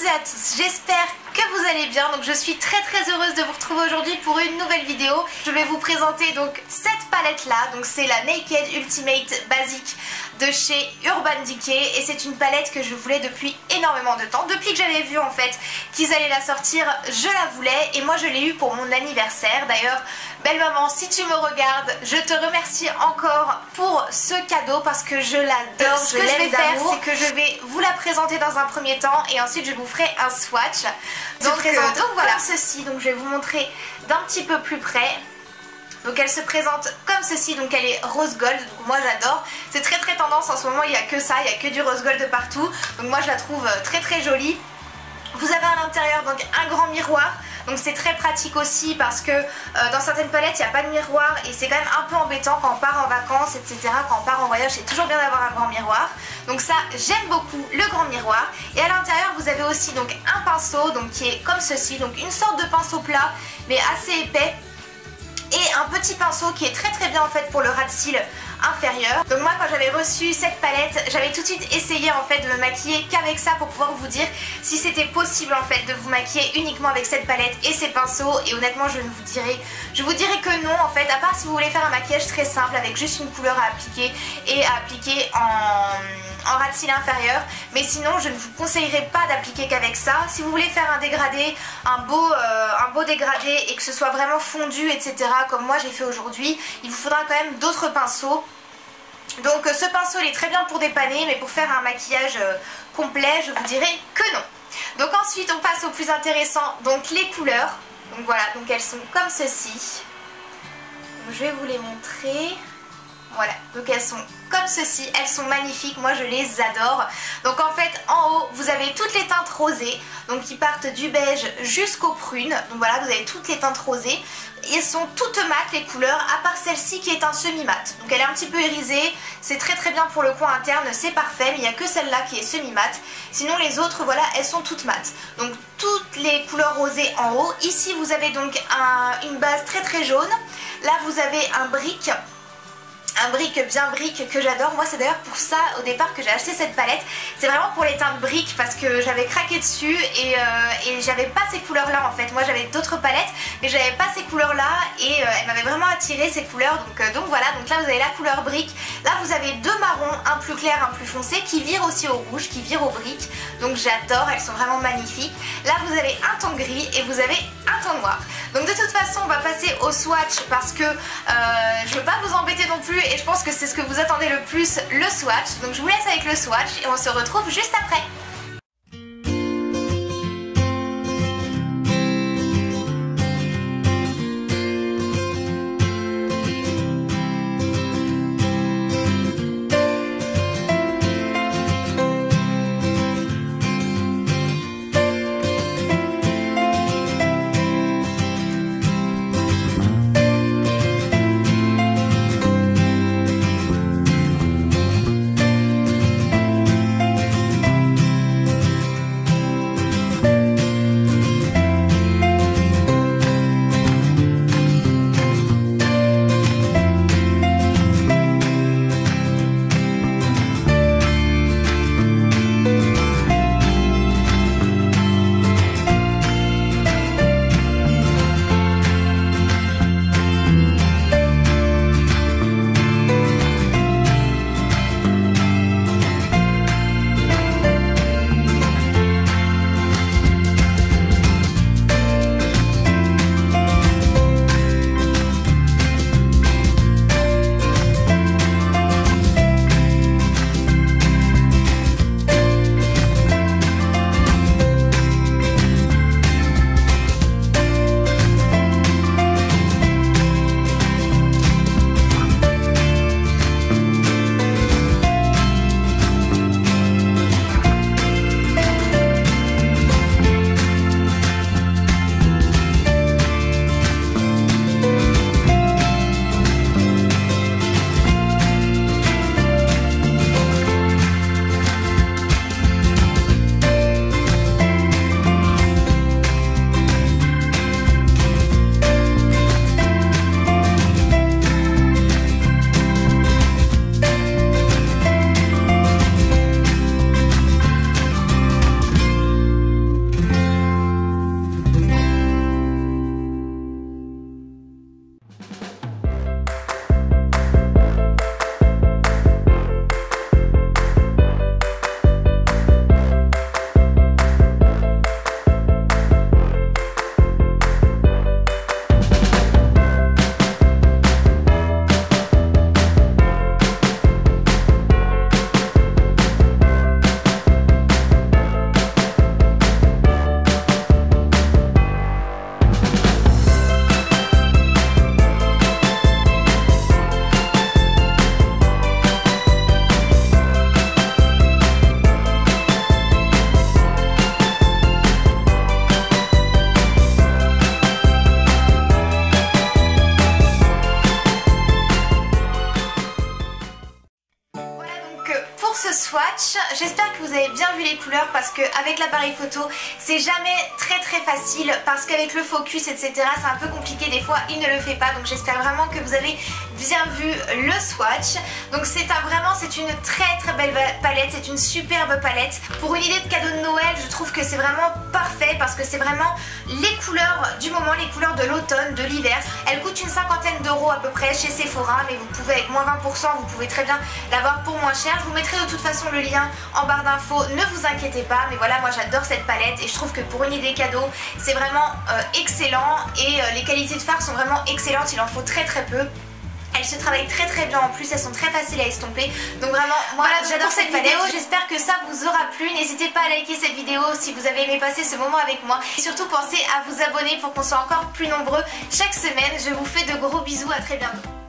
et à tous, j'espère que vous allez bien. Donc je suis très heureuse de vous retrouver aujourd'hui pour une nouvelle vidéo. Je vais vous présenter donc cette palette là, donc c'est la Naked Ultimate Basic de chez Urban Decay et c'est une palette que je voulais depuis énormément de temps. Depuis que j'avais vu en fait qu'ils allaient la sortir, je la voulais et moi je l'ai eu pour mon anniversaire. D'ailleurs, belle maman, si tu me regardes, je te remercie encore pour ce cadeau parce que je l'adore. Ce que je vais faire, c'est que je vais vous la présenter dans un premier temps et ensuite je vous ferai un swatch. Donc voilà, comme ceci, donc je vais vous montrer d'un petit peu plus près. Donc elle se présente comme ceci, donc elle est rose gold, donc moi j'adore. C'est très tendance en ce moment, il n'y a que ça, il n'y a que du rose gold de partout. Donc moi je la trouve très jolie. Vous avez à l'intérieur donc un grand miroir. Donc c'est très pratique aussi parce que dans certaines palettes il n'y a pas de miroir et c'est quand même un peu embêtant quand on part en vacances, etc. Quand on part en voyage, c'est toujours bien d'avoir un grand miroir. Donc ça, j'aime beaucoup le grand miroir. Et à l'intérieur vous avez aussi donc un pinceau donc qui est comme ceci, donc une sorte de pinceau plat mais assez épais. Et un petit pinceau qui est très bien en fait pour le ras de cils inférieur. Donc moi quand j'avais reçu cette palette, j'avais tout de suite essayé en fait de me maquiller qu'avec ça pour pouvoir vous dire si c'était possible en fait de vous maquiller uniquement avec cette palette et ces pinceaux. Et honnêtement je vous dirais que non en fait, à part si vous voulez faire un maquillage très simple avec juste une couleur à appliquer et à appliquer en ras de cils inférieur. Mais sinon je ne vous conseillerais pas d'appliquer qu'avec ça. Si vous voulez faire un dégradé, un beau dégradé et que ce soit vraiment fondu, etc. comme moi j'ai fait aujourd'hui, il vous faudra quand même d'autres pinceaux. Donc ce pinceau il est très bien pour dépanner, mais pour faire un maquillage complet je vous dirais que non. Donc ensuite on passe au plus intéressant, donc les couleurs. Donc voilà, donc elles sont comme ceci. Donc, je vais vous les montrer. Voilà, donc elles sont comme ceci, elles sont magnifiques, moi je les adore. Donc en fait en haut vous avez toutes les teintes rosées, donc qui partent du beige jusqu'aux prunes. Donc voilà, vous avez toutes les teintes rosées. Elles sont toutes mates les couleurs, à part celle-ci qui est un semi-mat. Donc elle est un petit peu irisée, c'est très bien pour le coin interne, c'est parfait. Mais il n'y a que celle-là qui est semi-mat. Sinon les autres, voilà, elles sont toutes mates. Donc toutes les couleurs rosées en haut. Ici vous avez donc une base très jaune. Là vous avez un brick bien brique que j'adore. Moi c'est d'ailleurs pour ça au départ que j'ai acheté cette palette. C'est vraiment pour les teintes briques parce que j'avais craqué dessus et j'avais pas ces couleurs là en fait. Moi j'avais d'autres palettes mais j'avais pas ces couleurs là et elles m'avaient vraiment attiré ces couleurs. Donc voilà, donc là vous avez la couleur brique. Là vous avez deux marrons, un plus clair, un plus foncé qui virent aussi au rouge, qui virent au brique. Donc j'adore, elles sont vraiment magnifiques. Là vous avez un ton gris et vous avez un ton noir. Donc de toute façon on va passer au swatch parce que je veux pas vous embêter non plus. Et je pense que c'est ce que vous attendez le plus, le swatch. Donc je vous laisse avec le swatch et on se retrouve juste après. les couleurs parce qu'avec l'appareil photo c'est jamais très facile, parce qu'avec le focus etc c'est un peu compliqué des fois, il ne le fait pas. Donc j'espère vraiment que vous avez bien vu le swatch. Donc c'est une très belle palette, c'est une superbe palette. Pour une idée de cadeau de Noël, je trouve que c'est vraiment parfait parce que c'est vraiment les couleurs du moment, les couleurs de l'automne, de l'hiver. Elle coûte une 50aine d'euros à peu près chez Sephora, mais vous pouvez avec moins 20%, vous pouvez très bien l'avoir pour moins cher. Je vous mettrai de toute façon le lien en barre d'infos, ne vous inquiétez pas. Mais voilà, moi j'adore cette palette et je trouve que pour une idée cadeau c'est vraiment excellent, et les qualités de fard sont vraiment excellentes, il en faut très peu. Elles se travaillent très bien en plus, elles sont très faciles à estomper. Donc vraiment, moi voilà, j'adore cette vidéo, j'espère que ça vous aura plu. N'hésitez pas à liker cette vidéo si vous avez aimé passer ce moment avec moi. Et surtout pensez à vous abonner pour qu'on soit encore plus nombreux chaque semaine. Je vous fais de gros bisous, à très bientôt.